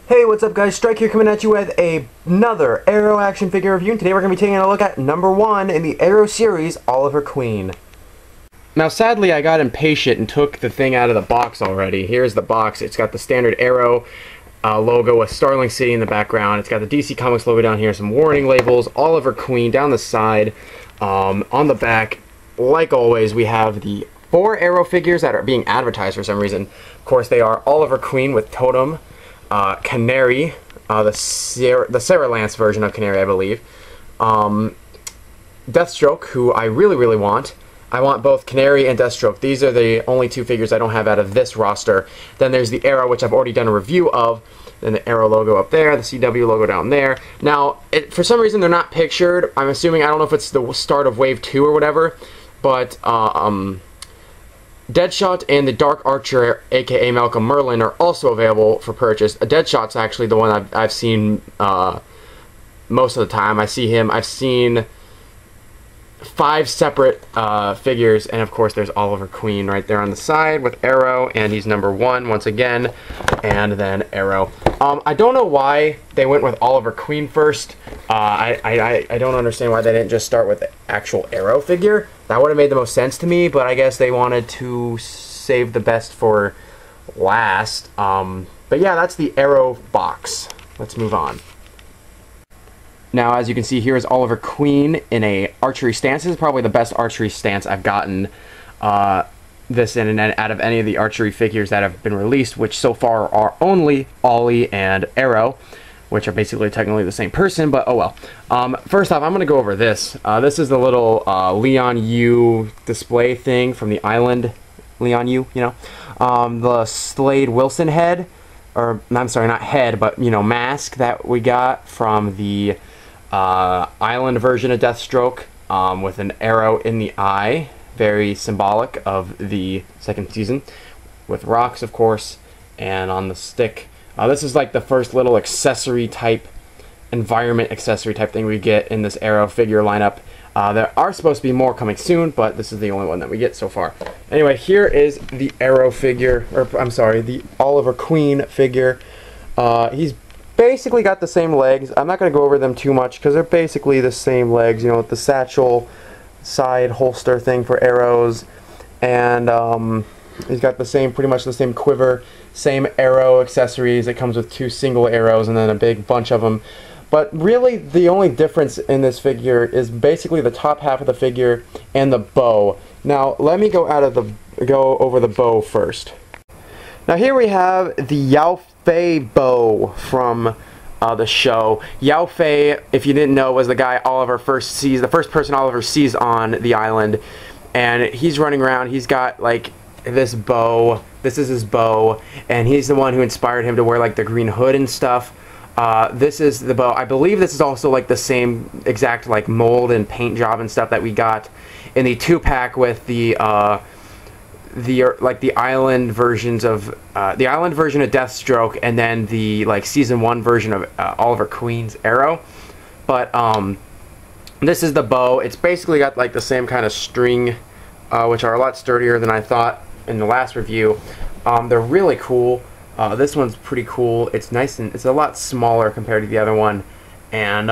Hey, what's up guys? Strike here coming at you with another Arrow action figure review, and today we're going to be taking a look at number 1 in the Arrow series, Oliver Queen. Now sadly I got impatient and took the thing out of the box already. Here's the box. It's got the standard Arrow logo with Starling City in the background. It's got the DC Comics logo down here, some warning labels, Oliver Queen down the side. On the back, like always, we have the 4 Arrow figures that are being advertised for some reason. Of course they are Oliver Queen with Totem, Canary, the Sarah Lance version of Canary, I believe. Deathstroke, who I really want. I want both Canary and Deathstroke. These are the only 2 figures I don't have out of this roster. Then there's the Arrow, which I've already done a review of. Then the Arrow logo up there, the CW logo down there. Now, for some reason they're not pictured. I'm assuming, I don't know if it's the start of Wave 2 or whatever, but Deadshot and the Dark Archer, aka Malcolm Merlyn, are also available for purchase. Deadshot's actually the one I've seen most of the time. I've seen 5 separate figures, and of course there's Oliver Queen right there on the side with Arrow, and he's number 1 once again, and then Arrow. I don't know why they went with Oliver Queen first. I don't understand why they didn't just start with the actual Arrow figure. That would have made the most sense to me, but I guess they wanted to save the best for last. But yeah, that's the Arrow box. Let's move on. Now, as you can see, here is Oliver Queen in a archery stance. This is probably the best archery stance I've gotten this in and out of any of the archery figures that have been released, which so far are only Ollie and Arrow, which are basically technically the same person, but oh well. First off, I'm going to go over this. This is the little Leon Yu display thing from the island. Leon Yu, you know. The Slade Wilson head, or I'm sorry, not head, but, you know, mask that we got from the island version of Deathstroke, with an arrow in the eye, very symbolic of the 2nd season, with rocks, of course, and on the stick. This is like the first little accessory type, environment accessory type thing we get in this Arrow figure lineup. There are supposed to be more coming soon, but this is the only one that we get so far. Anyway, here is the Arrow figure, or I'm sorry, the Oliver Queen figure. He's basically got the same legs. I'm not going to go over them too much because they're basically the same legs, you know, with the satchel side holster thing for arrows, and he's got the same, pretty much the same quiver, same arrow accessories. It comes with 2 single arrows and then a big bunch of them. But really, the only difference in this figure is basically the top half of the figure and the bow. Now, let me go over the bow first. Now here we have the Yao Fei bow from the show. Yao Fei, if you didn't know, was the guy Oliver first sees, the first person Oliver sees on the island, and he's running around. He's got like this bow. This is his bow, and he's the one who inspired him to wear like the green hood and stuff. This is the bow. I believe this is also like the same exact like mold and paint job and stuff that we got in the 2-pack with the island versions of the island version of Deathstroke, and then the like season 1 version of Oliver Queen's Arrow. But this is the bow. It's basically got like the same kind of string, which are a lot sturdier than I thought in the last review. They're really cool. This one's pretty cool. It's nice, and it's a lot smaller compared to the other one, and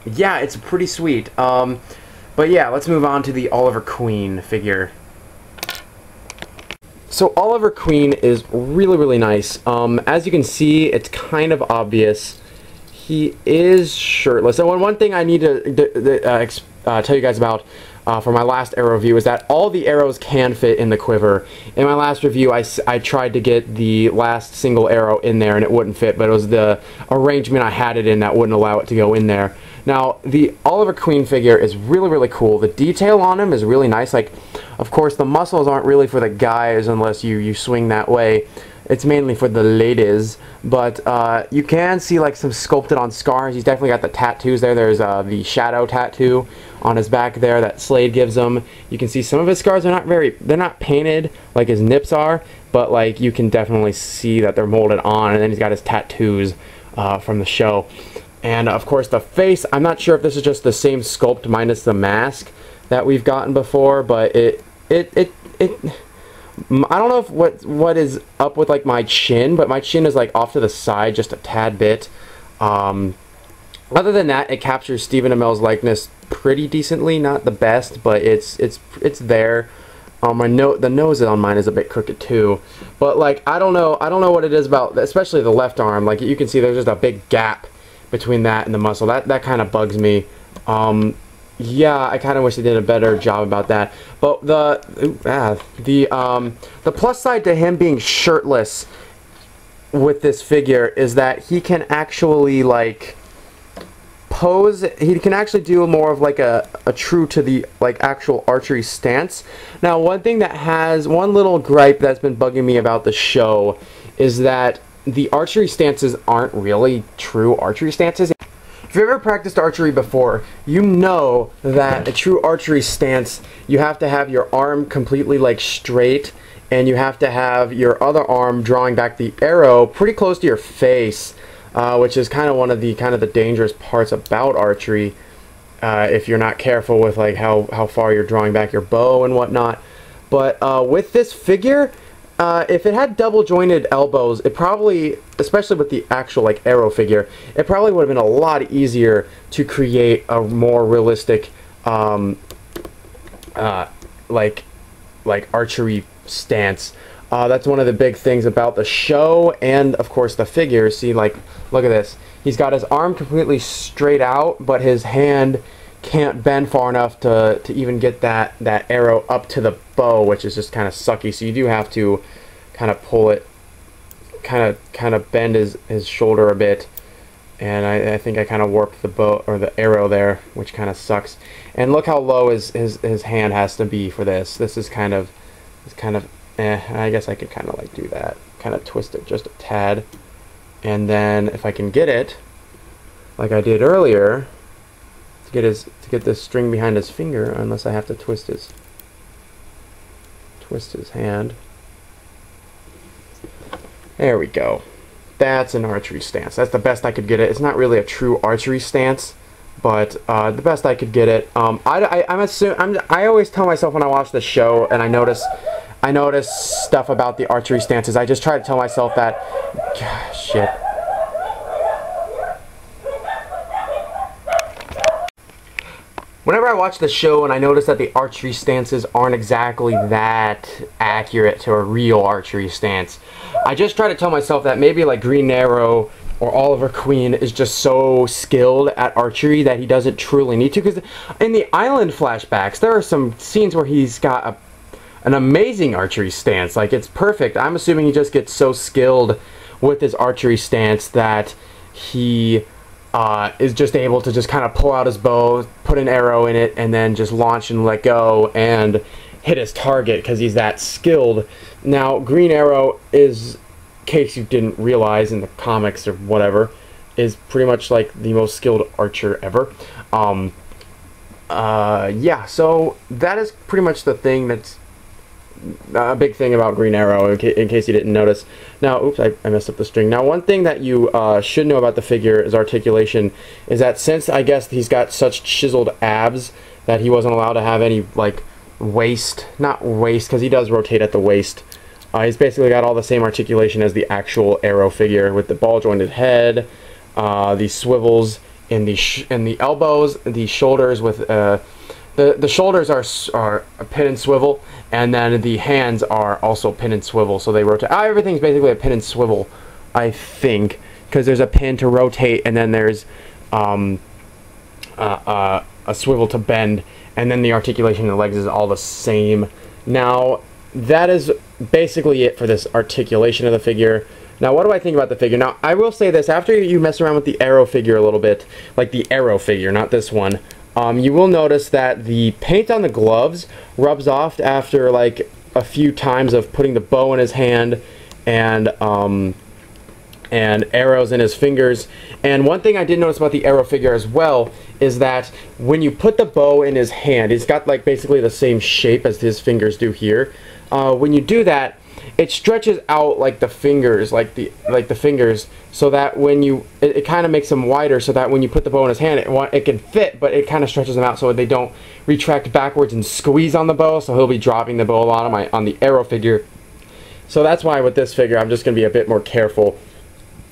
yeah, it's pretty sweet. But yeah, let's move on to the Oliver Queen figure. So Oliver Queen is really nice. As you can see, it's kind of obvious. He is shirtless. And one thing I need to tell you guys about for my last Arrow review is that all the arrows can fit in the quiver. In my last review, I tried to get the last single arrow in there and it wouldn't fit, but it was the arrangement I had it in that wouldn't allow it to go in there. Now, the Oliver Queen figure is really cool. The detail on him is really nice. Like, of course, the muscles aren't really for the guys unless you swing that way. It's mainly for the ladies, but you can see like some sculpted on scars. He's definitely got the tattoos there. There's the shadow tattoo on his back there that Slade gives him. You can see some of his scars are they're not painted like his nips are, but like you can definitely see that they're molded on, and then he's got his tattoos from the show. And of course the face, I'm not sure if this is just the same sculpt minus the mask that we've gotten before, but I don't know if what is up with like my chin, but my chin is like off to the side just a tad bit. Other than that, it captures Stephen Amell's likeness pretty decently. Not the best, but it's there. The nose on mine is a bit crooked too, but like I don't know what it is about, especially the left arm. Like you can see, there's just a big gap between that and the muscle. That kind of bugs me. Yeah, I kind of wish they did a better job about that. But the plus side to him being shirtless with this figure is that he can actually like pose. He can actually do more of like a true to the like actual archery stance. Now, one little gripe that's been bugging me about the show is that the archery stances aren't really true archery stances. If you've ever practiced archery before, you know that a true archery stance, you have to have your arm completely like straight, and you have to have your other arm drawing back the arrow pretty close to your face, which is kind of one of the dangerous parts about archery, if you're not careful with like how far you're drawing back your bow and whatnot. But with this figure, if it had double jointed elbows, it probably, especially with the actual like arrow figure, it probably would have been a lot easier to create a more realistic like archery stance. That's one of the big things about the show, and of course the figure. See, like, look at this. He's got his arm completely straight out, but his hand can't bend far enough to even get that arrow up to the bow, which is just kind of sucky. So you do have to kind of pull it, kind of bend his shoulder a bit, and I think I kind of warped the bow or the arrow there, which kind of sucks. And look how low his hand has to be for this. This is kind of I guess I could kind of like do that, kind of twist it just a tad, and then if I can get it like I did earlier, to get this string behind his finger, unless I have to twist his hand. There we go. That's an archery stance. That's the best I could get it. It's not really a true archery stance, but the best I could get it. I always tell myself when I watch the show and I notice stuff about the archery stances, I just try to tell myself that, gosh, shit. Whenever I watch the show and I notice that the archery stances aren't exactly that accurate to a real archery stance, I just try to tell myself that maybe like Green Arrow or Oliver Queen is just so skilled at archery that he doesn't truly need to. Because in the Island flashbacks, there are some scenes where he's got an amazing archery stance. Like, it's perfect. I'm assuming he just gets so skilled with his archery stance that he is just able to just kind of pull out his bow, put an arrow in it, and then just launch and let go and hit his target because he's that skilled. Now, Green Arrow is, in case you didn't realize in the comics or whatever, is pretty much like the most skilled archer ever. Yeah, so that is pretty much the thing that's a big thing about Green Arrow, in case you didn't notice. Now, oops, I messed up the string. Now, one thing that you should know about the figure is articulation, is that since I guess he's got such chiseled abs that he wasn't allowed to have any, like, waist, not waist, because he does rotate at the waist. He's basically got all the same articulation as the actual Arrow figure, with the ball-jointed head, the swivels in the elbows, the shoulders with the shoulders are a pin and swivel, and then the hands are also pin and swivel, so they rotate. Everything's basically a pin and swivel, I think, because there's a pin to rotate, and then there's a swivel to bend, and then the articulation of the legs is all the same. Now, that is basically it for this articulation of the figure. Now, what do I think about the figure? Now, I will say this, after you mess around with the Arrow figure a little bit, like the Arrow figure, not this one, you will notice that the paint on the gloves rubs off after like a few times of putting the bow in his hand and arrows in his fingers. And one thing I did notice about the Arrow figure as well is that when you put the bow in his hand, he's got like basically the same shape as his fingers do here. When you do that, it stretches out like the fingers, like the fingers, so that when you, it kind of makes them wider, so that when you put the bow in his hand, it can fit, but it kind of stretches them out so they don't retract backwards and squeeze on the bow. So he'll be dropping the bow a lot on the arrow figure. So that's why with this figure, I'm just gonna be a bit more careful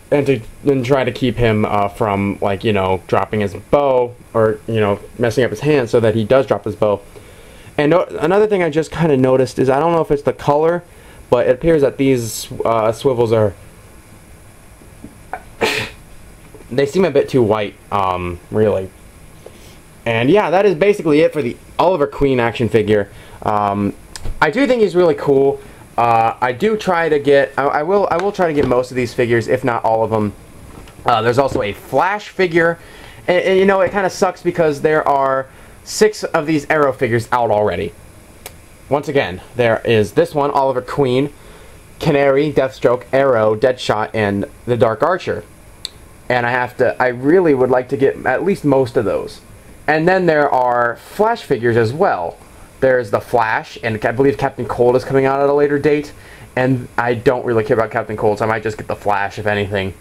and try to keep him from, like, you know, dropping his bow, or, you know, messing up his hand, so that he does drop his bow. And another thing I just kind of noticed is, I don't know if it's the color, but it appears that these swivels are, they seem a bit too white, really. And yeah, that is basically it for the Oliver Queen action figure. I do think he's really cool. I do try to get, I will try to get most of these figures, if not all of them. There's also a Flash figure, and you know, it kind of sucks because there are 6 of these Arrow figures out already. Once again, there is this one, Oliver Queen, Canary, Deathstroke, Arrow, Deadshot, and the Dark Archer. And I really would like to get at least most of those. And then there are Flash figures as well. There's the Flash, and I believe Captain Cold is coming out at a later date. And I don't really care about Captain Cold, so I might just get the Flash, if anything.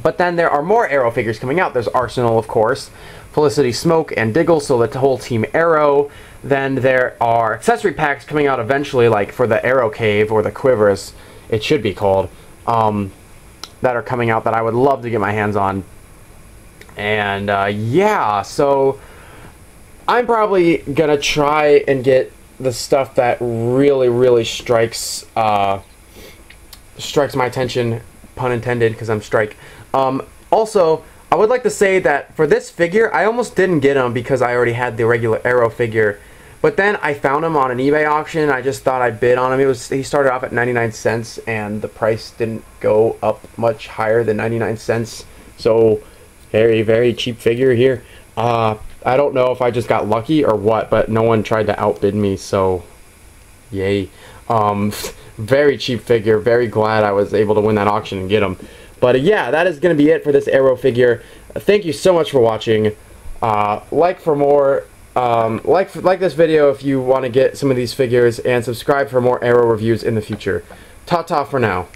But then there are more Arrow figures coming out. There's Arsenal, of course, Felicity Smoke, and Diggle, so the whole Team Arrow. Then there are accessory packs coming out eventually, like for the Arrow Cave, or the Quiver, as it should be called, that are coming out that I would love to get my hands on. And yeah, so I'm probably gonna try and get the stuff that really strikes my attention, pun intended, because I'm Strike. Also, I would like to say that for this figure, I almost didn't get him because I already had the regular Arrow figure. But then I found him on an eBay auction. I just thought I'd bid on him. He started off at 99 cents, and the price didn't go up much higher than 99 cents. So, very cheap figure here. I don't know if I just got lucky or what, but no one tried to outbid me, so yay. Very cheap figure. Very glad I was able to win that auction and get him. But yeah, that is going to be it for this Arrow figure. Thank you so much for watching. Like for more, like this video if you want to get some of these figures, and subscribe for more Arrow reviews in the future. Ta-ta for now.